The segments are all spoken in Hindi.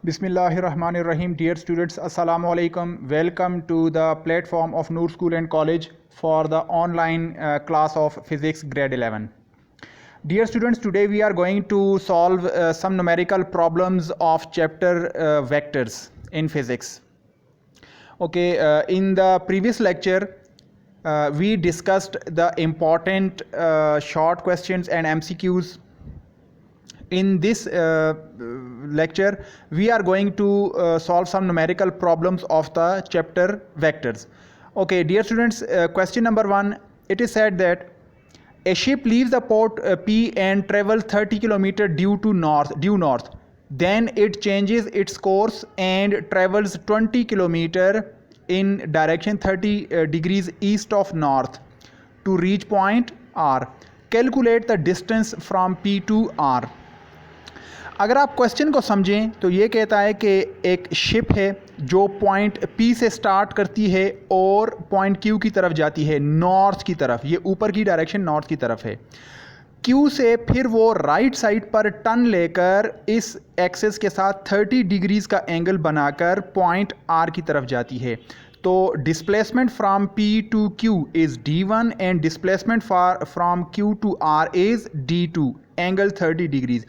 Bismillahirrahmanirrahim. Dear students, Assalamu alaikum. Welcome to the platform of Noor School and College for the online class of Physics grade 11. Dear students, today we are going to solve some numerical problems of chapter vectors in physics. Okay, in the previous lecture, we discussed the important short questions and MCQs. In this lecture we are going to solve some numerical problems of the chapter vectors. Okay, dear students, question number 1, it is said that a ship leaves the port P and travels 30 km due north. Then it changes its course and travels 20 km in direction 30 degrees east of north to reach point R. Calculate the distance from P to R. अगर आप क्वेश्चन को समझें तो ये कहता है कि एक शिप है जो पॉइंट P से स्टार्ट करती है और पॉइंट Q की तरफ जाती है, नॉर्थ की तरफ. ये ऊपर की डायरेक्शन नॉर्थ की तरफ है. Q से फिर वो राइट साइड पर टर्न लेकर इस एक्सिस के साथ 30 डिग्रीज का एंगल बनाकर पॉइंट R की तरफ जाती है. तो displacement from P to Q is D1 and displacement from Q to R is D2, angle 30 degrees.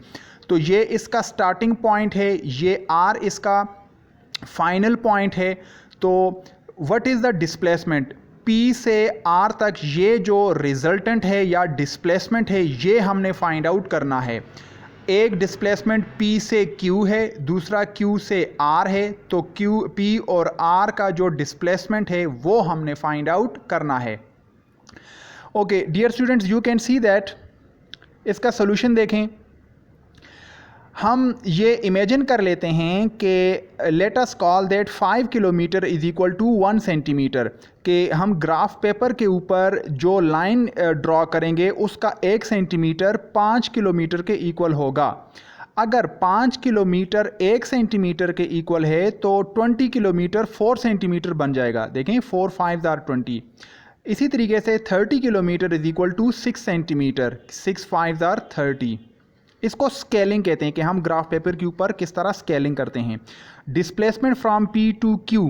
तो ये इसका स्टार्टिंग पॉइंट है, ये R इसका फाइनल पॉइंट है. तो what is the displacement P से R तक, ये जो रिजल्टेंट है या डिस्प्लेसमेंट है, ये हमने फाइंड आउट करना है. एक डिस्प्लेसमेंट P से Q है, दूसरा Q से R है. तो P और R का जो डिस्प्लेसमेंट है वो हमने फाइंड आउट करना है. Okay dear students, you can see that इसका सोल्यूशन देखें. हम ये इमेजिन कर लेते हैं कि let us call that 5 kilometre is equal to 1 centimetre, कि हम ग्राफ पेपर के ऊपर जो लाइन ड्रॉ करेंगे उसका 1 सेंटीमीटर 5 किलोमीटर के इक्वल होगा. अगर 5 किलोमीटर 1 सेंटीमीटर के इक्वल है तो 20 किलोमीटर 4 सेंटीमीटर बन जाएगा. देखें 4 5 आर 20. इसी तरीके से 30 kilometre is equal to 6 centimetre, 6 5 are 30. इसको स्केलिंग कहते हैं कि हम ग्राफ पेपर के ऊपर किस तरह स्केलिंग करते हैं. Displacement from P to Q,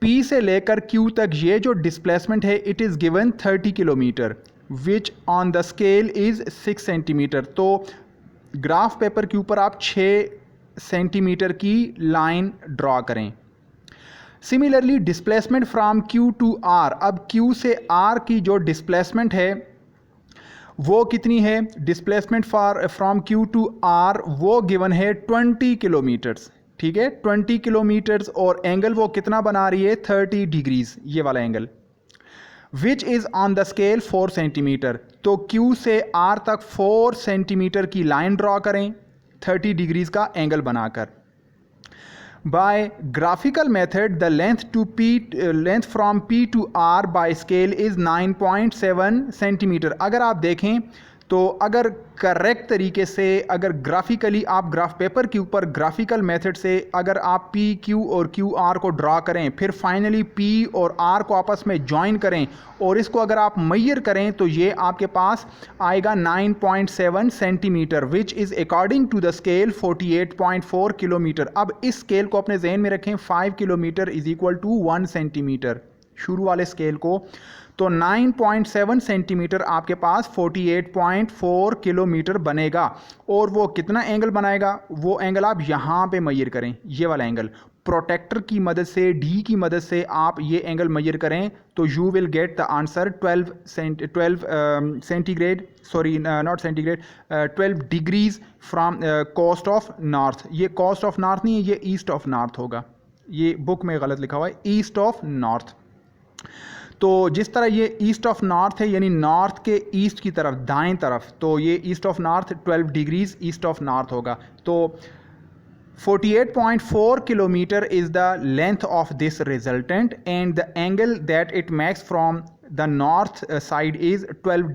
P से लेकर Q तक ये जो डिस्प्लेसमेंट है it is given 30 kilometre which on the scale is 6 centimetre. तो ग्राफ पेपर के ऊपर आप 6 सेंटीमीटर की लाइन ड्रॉ करें. Similarly displacement from Q to R, अब Q से R की जो डिस्प्लेसमेंट है वो कितनी है? Displacement from Q to R वो गिवन है 20 किलोमीटर्स. ठीक है, 20 किलोमीटर्स और एंगल वो कितना बना रही है? 30 डिग्रीज, ये वाला angle, which is on the scale 4 centimetre. तो Q से R तक 4 सेंटीमीटर की लाइन ड्रॉ करें 30 डिग्रीज का एंगल बनाकर. By graphical method, the length from P to R by scale is 9.7 centimetre. अगर आप देखें तो अगर करेक्ट तरीके से, अगर ग्राफिकली आप ग्राफ पेपर के ऊपर ग्राफिकल मेथड से अगर आप P Q और Q R को ड्रा करें, फिर फाइनली P और R को आपस में ज्वाइन करें और इसको अगर आप मेजर करें तो ये आपके पास आएगा 9.7 centimetre which is according to the scale 48.4 kilometre. अब इस स्केल को अपने जहन में रखें. 5 kilometre is equal to 1 centimetre, शुरू वाले स्केल को. तो 9.7 सेंटीमीटर आपके पास 48.4 किलोमीटर बनेगा. और वो कितना एंगल बनाएगा? वो एंगल आप यहाँ पे मेजर करें, ये वाला एंगल. प्रोटेक्टर की मदद से, D की मदद से आप ये एंगल मेजर करें तो you will get the answer 12 centigrade, sorry not centigrade, 12 degrees from coast of north. ये कोस्ट ऑफ नॉर्थ नहीं है, ये ईस्ट ऑफ नॉर्थ होगा. ये बुक में गलत लिखा हुआ है, ईस्ट ऑफ नॉर्थ. तो जिस तरह ये ईस्ट ऑफ नॉर्थ है, यानी नॉर्थ के ईस्ट की तरफ, दाएं तरफ, तो ये east of north 12 degrees east of north होगा. तो 48.4 kilometre is the length of this resultant and the angle that it makes from the north side is 12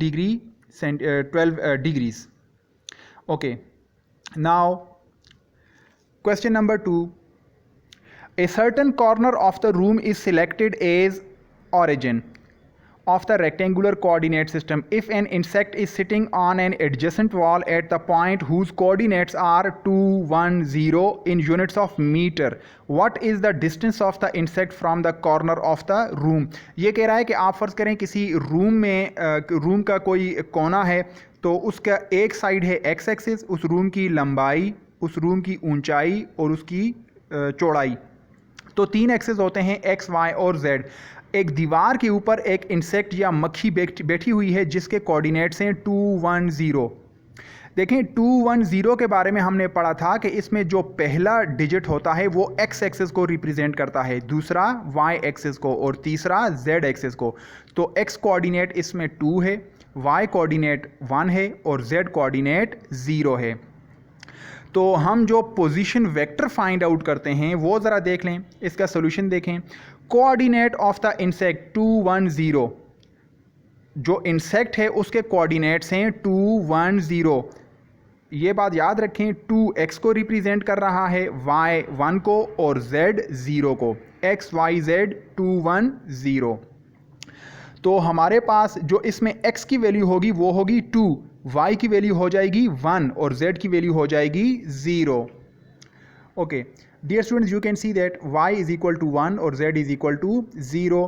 degrees. Okay, now question number 2. A certain corner of the room is selected as origin. of the rectangular coordinate system. If an insect is sitting on an adjacent wall at the point whose coordinates are 2, 1, 0 in units of meter, what is the distance of the insect from the corner of the room? ये कह रहा है कि आप फर्ज करें किसी रूम का कोई कोना है, तो उसका एक साइड है एक्स एक्सिस, उस रूम की लंबाई, उस रूम की ऊंचाई और उसकी चौड़ाई। तो 3 एक्सेस होते हैं, एक्स, वाई और जेड। एक दीवार के ऊपर एक इंसेक्ट या मक्खी बैठी हुई है जिसके कोऑर्डिनेट्स हैं 2, 1, 0। देखें 2, 1, 0 के बारे में हमने पढ़ा था कि इसमें जो पहला डिजिट होता है वो एक्स एक्सिस को रिप्रेजेंट करता है, दूसरा वाई एक्सिस को और तीसरा जेड एक्सिस को। तो एक्स कोऑर्डिनेट इसमें 2 है, वाई कोऑर्डिनेट 1 है और जेड कोऑर्डिनेट 0 है। तो हम जो पोजीशन वेक्टर फाइंड आउट करते हैं वो ज़रा देख लें, इसका सोल्यूशन देखें। कोऑर्डिनेट ऑफ द इंसेक्ट 2, 1, 0, जो इंसेक्ट है उसके कोऑर्डिनेट्स हैं 2, 1, 0। ये बात याद रखें, 2 एक्स को रिप्रेजेंट कर रहा है, वाई 1 को और जेड 0 को। X, Y, Z 2, 1, 0। तो हमारे पास जो इसमें x की वैल्यू होगी वो होगी 2, y की वैल्यू हो जाएगी 1 और z की वैल्यू हो जाएगी 0। Okay dear students, you can see that y is equal to 1 और z is equal to 0।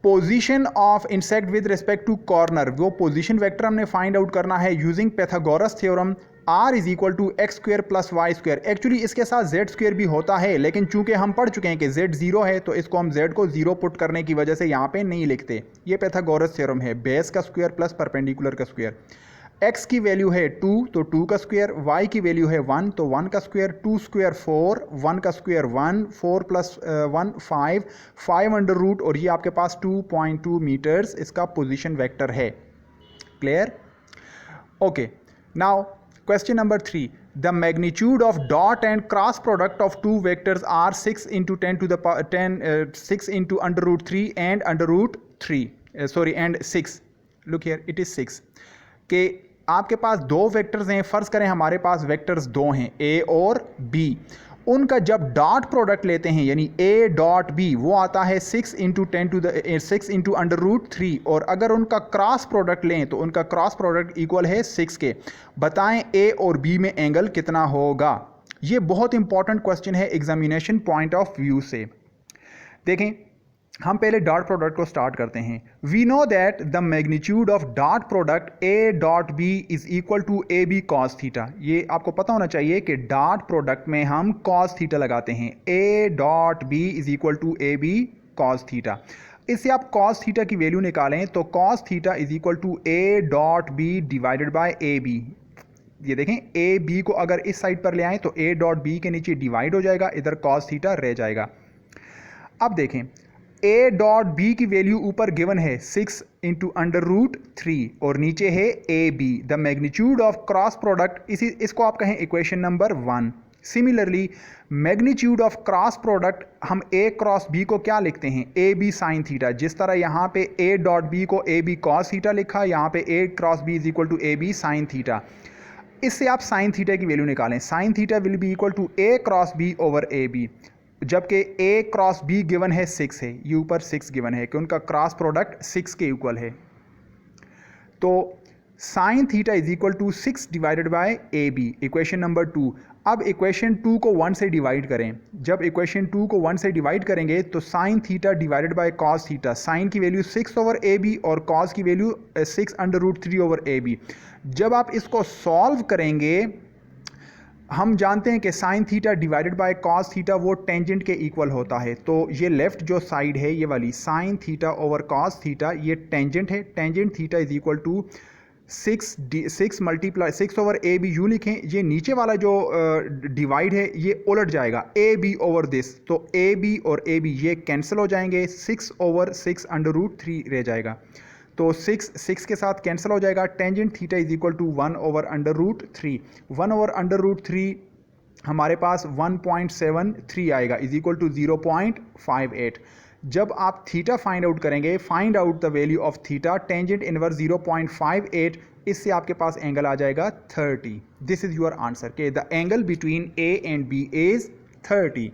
Position of insect with respect to corner, वो पोजीशन वेक्टर हमने फाइंड आउट करना है using Pythagoras theorem. r is equal to X square plus Y square. Actually इसके साथ जेड स्क्वेयर भी होता है, लेकिन चूंकि हम पढ़ चुके हैं कि z 0 है तो इसको हम z को 0 पुट करने की वजह से यहाँ पे नहीं लिखते। ये पैथागोरस थ्योरम है, बेस का स्क्वायर प्लस परपेंडिकुलर का स्क्वायर। x की वैल्यू है 2 तो 2 का स्क्वायर, y की वैल्यू है 1 तो 1 का स्क्वायर, 2 स्क्वायर 4, 1 का स्क्वायर 1, 4 प्लस 1 5, 5 अंडर रूट और ये आपके पास 2.2 मीटर्स इसका पोजीशन वेक्टर है। Clear? Okay, now question number 3, the magnitude of dot and cross product of two vectors are 6 into 10 to the power 6 into under root 3 and under root 3 and 6। look here, it is 6 कि आपके पास दो वेक्टर्स हैं। फ़र्ज़ करें हमारे पास वेक्टर्स दो हैं a और b, उनका जब डॉट प्रोडक्ट लेते हैं यानी a डॉट b वो आता है 6 into 10 to the 6 into under root 3, और अगर उनका क्रॉस प्रोडक्ट लें तो उनका क्रॉस प्रोडक्ट इक्वल है 6 के। बताएं a और b में एंगल कितना होगा? ये बहुत इंपॉर्टेंट क्वेश्चन है एग्जामिनेशन पॉइंट ऑफ व्यू से। देखें हम पहले डॉट प्रोडक्ट को स्टार्ट करते हैं। We know that the magnitude of dot product A dot B is equal to A B cos theta. ये आपको पता होना चाहिए कि डॉट प्रोडक्ट में हम कॉस थीटा लगाते हैं। A dot B is equal to A B cos theta. इससे आप कॉस थीटा की वैल्यू निकालें तो cos theta is equal to A dot B divided by A B. ये देखें ए बी को अगर इस साइड पर ले आएँ तो ए डॉट बी के नीचे डिवाइड हो जाएगा, इधर कॉस थीटा रह जाएगा। अब देखें a डॉट बी की वैल्यू ऊपर गिवन है 6 इंटू अंडर रूट 3 और नीचे है A B. The magnitude of cross product, इसको आप कहें equation number 1। Similarly magnitude of cross product हम a क्रॉस b को क्या लिखते हैं? A B sine theta. जिस तरह यहाँ पे a डॉट बी को ए बी कॉस थीटा लिखा, यहाँ पे a cross b is equal to A B sine theta. इससे आप साइन थीटा की वैल्यू निकालें। Sine theta will be equal to a cross b over A B, जबकि a क्रॉस b गिवन है 6 है, ये ऊपर 6 गिवन है कि उनका क्रॉस प्रोडक्ट 6 के इक्वल है। तो sine theta is equal to 6 divided by A B, equation number 2। अब इक्वेशन 2 को 1 से डिवाइड करें। जब इक्वेशन 2 को 1 से डिवाइड करेंगे तो sine theta divided by cos theta, sine की वैल्यू 6 ओवर ए बी और कॉस की value 6 under root 3 over A B. जब आप इसको सॉल्व करेंगे हम जानते हैं कि sine theta divided by cos theta वो टेंजेंट के इक्वल होता है। तो ये लेफ्ट जो साइड है ये वाली sine theta over cos theta ये टेंजेंट है। Tangent theta is equal to 6 multiply 6 over A B यूँ लिखें। ये नीचे वाला जो डिवाइड है ये उलट जाएगा ए बी ओवर दिस, तो ए बी और ए बी ये कैंसिल हो जाएंगे, 6 ओवर 6 अंडर रूट 3 रह जाएगा। तो 6 के साथ कैंसिल हो जाएगा। Tangent theta is equal to 1 over under root 3। 1 over under root 3 हमारे पास 1.73 आएगा इज इक्वल टू 0.58। जब आप थीटा फाइंड आउट करेंगे, find out the value of theta, tangent inverse 0.58, इससे आपके पास एंगल आ जाएगा 30। दिस इज योर आंसर के the angle between A and B is 30।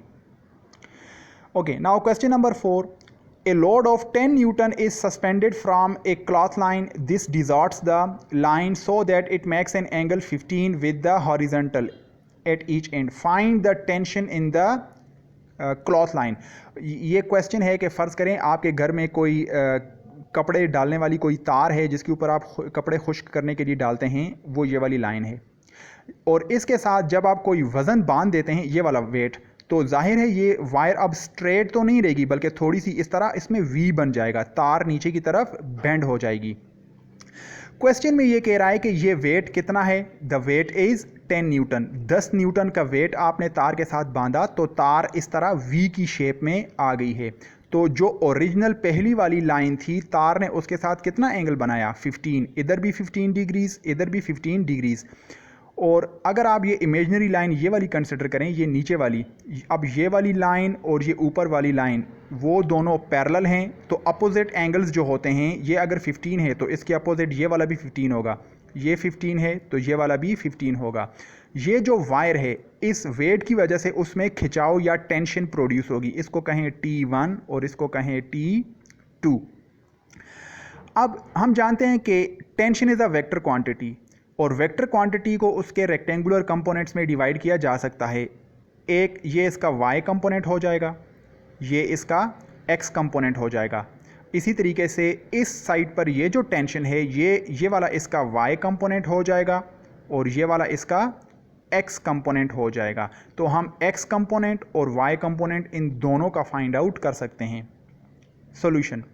Okay, now question number 4, A load of 10 Newton is suspended from a cloth line. This distorts the line so that it makes an angle 15 with the horizontal at each end. Find the tension in the cloth line. ये क्वेश्चन है कि फ़र्ज़ करें आपके घर में कोई कपड़े डालने वाली कोई तार है जिसके ऊपर आप कपड़े खुश्क करने के लिए डालते हैं, वो ये वाली लाइन है, और इसके साथ जब आप कोई वज़न बांध देते हैं, ये वाला वेट, तो जाहिर है ये वायर अब स्ट्रेट तो नहीं रहेगी बल्कि थोड़ी सी इस तरह इसमें वी बन जाएगा, तार नीचे की तरफ बेंड हो जाएगी। क्वेश्चन में ये कह रहा है कि ये वेट कितना है, the weight is 10 newton. 10 newton का वेट आपने तार के साथ बांधा तो तार इस तरह वी की शेप में आ गई है। तो जो ओरिजिनल पहली वाली लाइन थी, तार ने उसके साथ कितना एंगल बनाया, 15, इधर भी 15 डिग्रीज, इधर भी 15 डिग्रीज। और अगर आप ये इमेजिनरी लाइन ये वाली कंसिडर करें, ये नीचे वाली, अब ये वाली लाइन और ये ऊपर वाली लाइन वो दोनों पैरेलल हैं, तो अपोजिट एंगल्स जो होते हैं, ये अगर 15 है तो इसके अपोजिट ये वाला भी 15 होगा, ये 15 है तो ये वाला भी 15 होगा। ये जो वायर है, इस वेट की वजह से उसमें खिंचाव या टेंशन प्रोड्यूस होगी, इसको कहें T1 और इसको कहें T2। अब हम जानते हैं कि tension is a vector quantity, और वेक्टर क्वांटिटी को उसके रेक्टेंगुलर कंपोनेंट्स में डिवाइड किया जा सकता है। एक ये इसका y कंपोनेंट हो जाएगा, ये इसका x कंपोनेंट हो जाएगा। इसी तरीके से इस साइड पर ये जो टेंशन है, ये वाला इसका y कंपोनेंट हो जाएगा और ये वाला इसका x कंपोनेंट हो जाएगा। तो हम x कंपोनेंट और y कंपोनेंट इन दोनों का फाइंड आउट कर सकते हैं। सॉल्यूशन,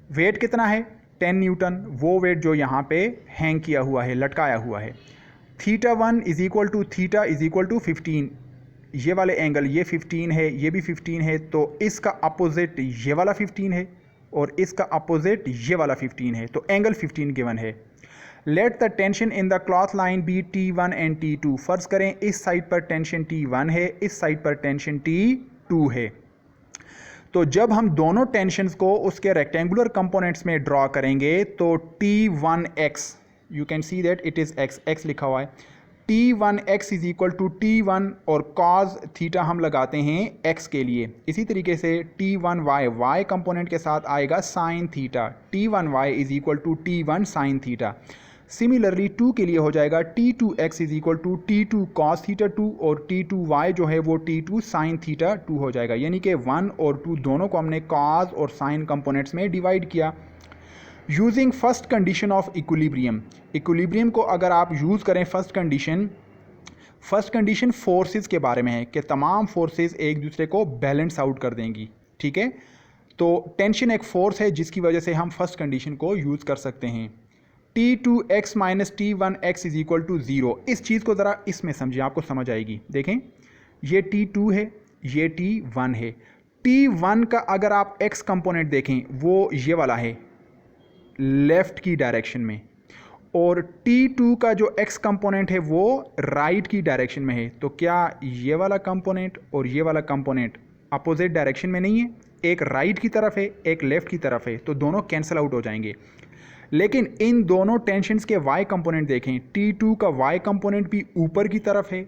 वेट कितना है, 10 न्यूटन, वो वेट जो यहाँ पे हैंग किया हुआ है, लटकाया हुआ है। θ1 is equal to theta is equal to 15, ये वाले एंगल, ये 15 है, ये भी 15 है, तो इसका अपोजिट ये वाला 15 है और इसका अपोजिट ये वाला 15 है, तो एंगल 15 गिवन है। Let the tension in the cloth line be T1 and T2। फर्ज करें इस साइड पर टेंशन T1 है, इस साइड पर टेंशन T2 है। तो जब हम दोनों टेंशन्स को उसके रेक्टेंगुलर कंपोनेंट्स में ड्रॉ करेंगे तो T1x, you can see that it is x लिखा हुआ है, T1x is equal to T1 और cos थीटा हम लगाते हैं x के लिए। इसी तरीके से T1y, y कंपोनेंट के साथ आएगा sine theta, T1y is equal to T1 sine theta. Similarly 2 के लिए हो जाएगा T2x is equal to T2 cos theta 2 और T2y जो है वो T2 साइन थीटा 2 हो जाएगा। यानी कि 1 और 2 दोनों को हमने cos और साइन कंपोनेंट्स में डिवाइड किया। Using first condition of equilibrium, equilibrium को अगर आप यूज़ करें फर्स्ट कंडीशन फोर्सेस के बारे में है कि तमाम फोर्सेस एक दूसरे को बैलेंस आउट कर देंगी, ठीक है। तो टेंशन एक फोर्स है जिसकी वजह से हम फर्स्ट कंडीशन को यूज़ कर सकते हैं। T2x minus T1x is equal to 0। इस चीज़ को ज़रा इसमें समझिए, आपको समझ आएगी। देखें, ये T2 है, ये T1 है। T1 का अगर आप x कंपोनेंट देखें, वो ये वाला है लेफ़्ट की डायरेक्शन में, और T2 का जो x कंपोनेंट है वो राइट की डायरेक्शन में है। तो क्या ये वाला कंपोनेंट और ये वाला कंपोनेंट अपोजिट डायरेक्शन में नहीं है? एक राइट की तरफ है, एक लेफ़्ट की तरफ है, तो दोनों कैंसिल आउट हो जाएंगे। लेकिन इन दोनों टेंशन्स के y कंपोनेंट देखें, T2 का y कंपोनेंट भी ऊपर की तरफ है,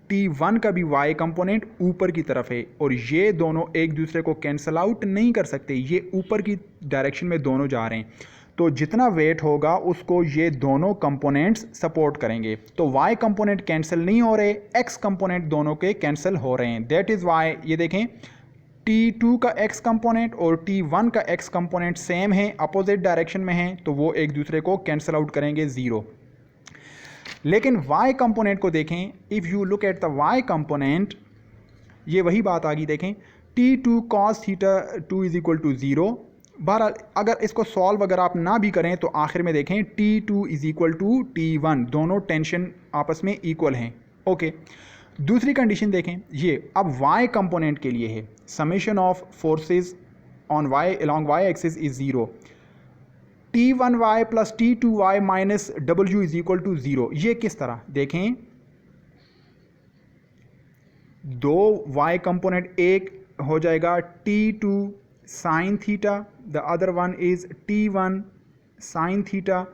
T1 का भी y कंपोनेंट ऊपर की तरफ है, और ये दोनों एक दूसरे को कैंसिल आउट नहीं कर सकते, ये ऊपर की डायरेक्शन में दोनों जा रहे हैं। तो जितना वेट होगा उसको ये दोनों कंपोनेंट्स सपोर्ट करेंगे। तो y कंपोनेंट कैंसिल नहीं हो रहे, x कंपोनेंट दोनों के कैंसिल हो रहे हैं। दैट इज़ वाई ये देखें, T2 का x कंपोनेंट और T1 का x कंपोनेंट सेम है, अपोजिट डायरेक्शन में हैं, तो वो एक दूसरे को कैंसिल आउट करेंगे 0। लेकिन y कंपोनेंट को देखें, if you look at the y component, ये वही बात आ गई। देखें, T2 cos theta 2 is equal to 0। बहरहाल अगर इसको सॉल्व अगर आप ना भी करें तो आखिर में देखें T2 is equal to T1, दोनों टेंशन आपस में इक्वल हैं। ओके, दूसरी कंडीशन देखें, ये अब y कंपोनेंट के लिए है, summation of forces on y along y axis is 0, T1y plus T2y minus W is equal to 0। ये किस तरह देखें, दो y कंपोनेंट, एक हो जाएगा T2 sine theta, the other one is T1 sine theta,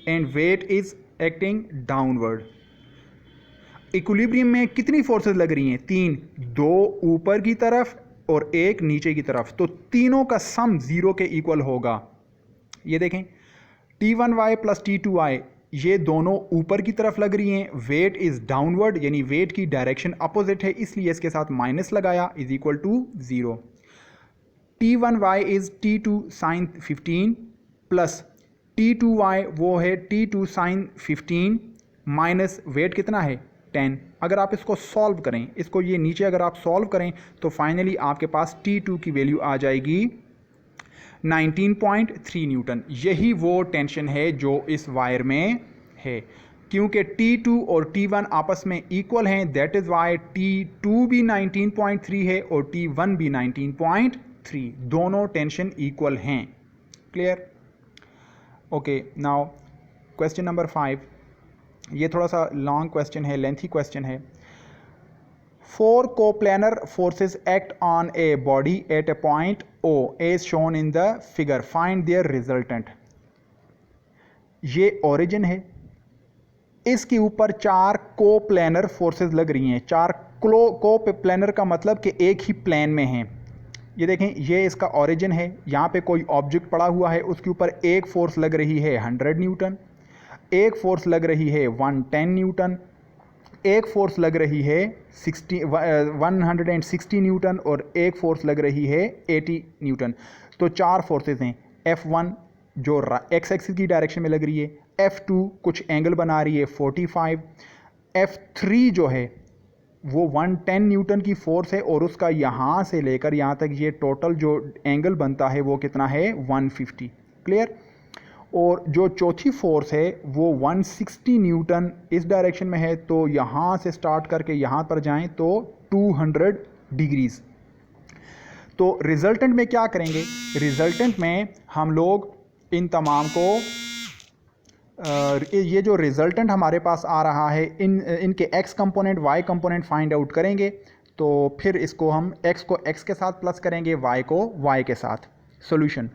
and weight is acting downward. Equilibrium में कितनी फोर्सेस लग रही हैं? 3, 2 ऊपर की तरफ और एक नीचे की तरफ, तो तीनों का सम 0 के इक्वल होगा। ये देखें T1y प्लस T2y ये दोनों ऊपर की तरफ लग रही हैं, वेट इज डाउनवर्ड यानी वेट की डायरेक्शन अपोजिट है, इसलिए इसके साथ माइनस लगाया is equal to 0। T1y is T2 sine 15 plus T2y वो है T2 साइन 15 माइनस वेट कितना है 10। अगर आप इसको सॉल्व करें, इसको ये नीचे अगर आप सॉल्व करें तो फाइनली आपके पास T2 की वैल्यू आ जाएगी 19.3 न्यूटन। यही वो टेंशन है जो इस वायर में है, क्योंकि T2 और T1 आपस में इक्वल हैं, दैट इज वाई T2 भी 19.3 है और T1 भी 19.3, दोनों टेंशन इक्वल हैं। Clear? Okay, now question number 5, ये थोड़ा सा लॉन्ग क्वेश्चन है, लेंथी क्वेश्चन है। 4 coplanar forces act on a body at a point O as shown in the figure. Find their resultant. ये origin है, इसके ऊपर 4 कोप्लेनर फोर्सेस लग रही हैं। 4 कोप्लेनर का मतलब कि एक ही प्लेन में हैं। ये देखें, ये इसका origin है, यहाँ पे कोई ऑब्जेक्ट पड़ा हुआ है, उसके ऊपर एक फोर्स लग रही है 100 न्यूटन, एक फोर्स लग रही है 110 न्यूटन, एक फोर्स लग रही है 160 न्यूटन और एक फोर्स लग रही है 80 न्यूटन। तो 4 फोर्सेस हैं। F1 जो एक्स एक्सिस की डायरेक्शन में लग रही है, F2 कुछ एंगल बना रही है 45, F3 जो है वो 110 न्यूटन की फोर्स है और उसका यहाँ से लेकर यहाँ तक ये टोटल जो एंगल बनता है वो कितना है 150। क्लियर? और जो चौथी फोर्स है वो 160 न्यूटन इस डायरेक्शन में है, तो यहाँ से स्टार्ट करके यहाँ पर जाएं तो 200 डिग्रीज। तो रिजल्टेंट में क्या करेंगे? रिजल्टेंट में हम लोग इन तमाम को ये जो रिजल्टेंट हमारे पास आ रहा है इनके x component y component find out करेंगे। तो फिर इसको हम x को x के साथ प्लस करेंगे, y को y के साथ। Solution: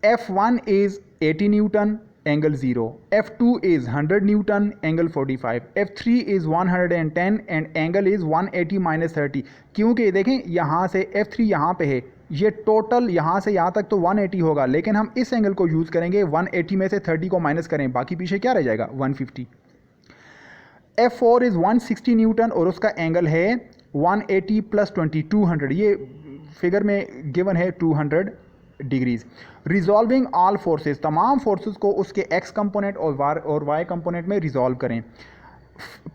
F1 is 80 Newton, angle 0. F2 is 100 Newton, angle 45. F3 is 110 and angle is 180 minus 30. क्योंकि देखें यहाँ से F3 यहाँ पे है, ये टोटल यहाँ से यहाँ तक तो 180 होगा, लेकिन हम इस एंगल को यूज़ करेंगे, 180 में से 30 को माइनस करें, बाकी पीछे क्या रह जाएगा 150। F4 is 160 न्यूटन और उसका एंगल है 180 प्लस 20 200, ये फिगर में गिवन है 200 डिग्रीज। रिजॉल्विंग ऑल फोर्सेस, तमाम फोर्सेस को उसके x कंपोनेंट और y कंपोनेंट में रिजॉल्व करें।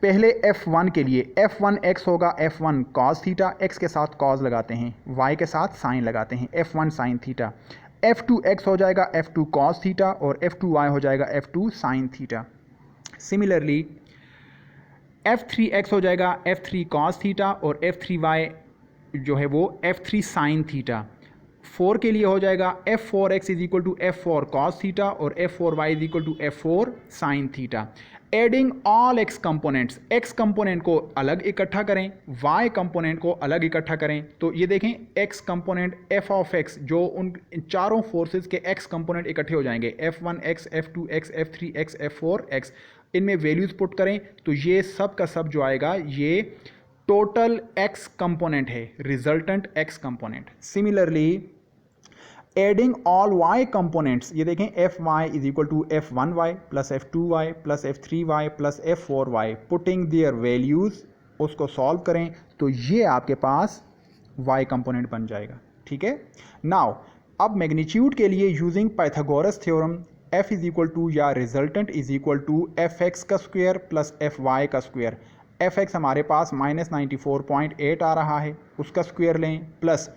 पहले F1 के लिए F1x होगा F1 cos थीटा, x के साथ cos लगाते हैं, y के साथ साइन लगाते हैं, F1 साइन थीटा। F2x हो जाएगा F2 cos थीटा और F2y हो जाएगा F2 sign theta. Similarly F3x हो जाएगा F3 cos थीटा और F3y जो है वो F3 साइन थीटा। 4 के लिए हो जाएगा F4x is equal to F4 cos theta और F4y is equal to F4 sine theta. Adding all x components, x component को अलग इकट्ठा करें, y कंपोनेंट को अलग इकट्ठा करें। तो ये देखें x component f of x जो उन चारों फोर्सेस के x कंपोनेंट इकट्ठे हो जाएंगे, F1x, F2x, F3x, F4x, इनमें वैल्यूज़ पुट करें तो ये सब का सब जो आएगा ये टोटल x कंपोनेंट है, resultant x component. Similarly adding all y components, ये देखें Fy is equal to F1y plus F2y plus F3y plus F4y, putting their values उसको सॉल्व करें तो ये आपके पास y कंपोनेंट बन जाएगा। ठीक है, नाउ अब मैग्नीट्यूड के लिए using Pythagoras theorem f is equal to या resultant is equal to fx का स्क्वायर प्लस fy का स्क्वायर। fx हमारे पास -94.8 आ रहा है, उसका स्क्वायर लें, प्लस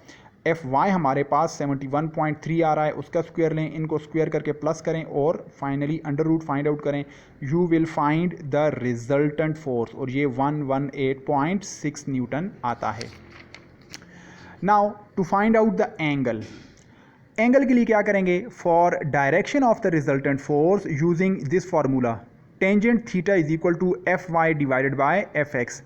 Fy हमारे पास 71.3 आ रहा है, उसका स्क्वायर लें, इनको स्क्वायर करके प्लस करें और finally under root find out करें। You will find the resultant force और ये 118.6 न्यूटन आता है। Now to find out the angle, angle के लिए क्या करेंगे? For direction of the resultant force using this formula, tangent theta is equal to Fy divided by Fx।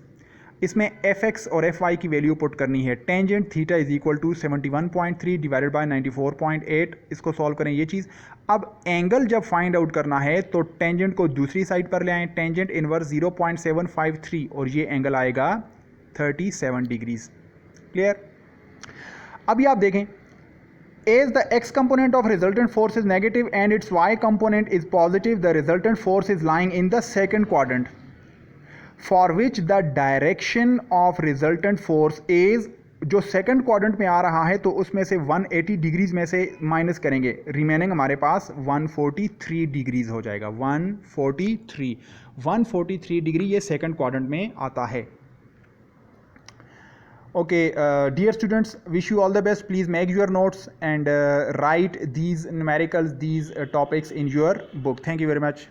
इसमें Fx और Fy की वैल्यू पुट करनी है। Tangent theta is equal to 71.3 divided by 94.8, इसको सॉल्व करें ये चीज़। अब एंगल जब फाइंड आउट करना है तो टेंजेंट को दूसरी साइड पर ले आएँ, टेंजेंट इनवर्स 0.753 और ये एंगल आएगा 37 डिग्रीज। क्लियर? अभी आप देखें, as the x component of resultant force is negative and its y component is positive, the resultant force is lying in the second quadrant, for which the direction of resultant force is, जो सेकंड क्वाड्रेंट में आ रहा है तो उसमें से 180 डिग्रीज में से माइनस करेंगे, रिमेनिंग हमारे पास 143 डिग्रीज हो जाएगा। 143 डिग्री ये सेकंड क्वाड्रेंट में आता है। Okay, dear students, wish you all the best. Please make your notes and write these numericals, these topics in your book. Thank you very much.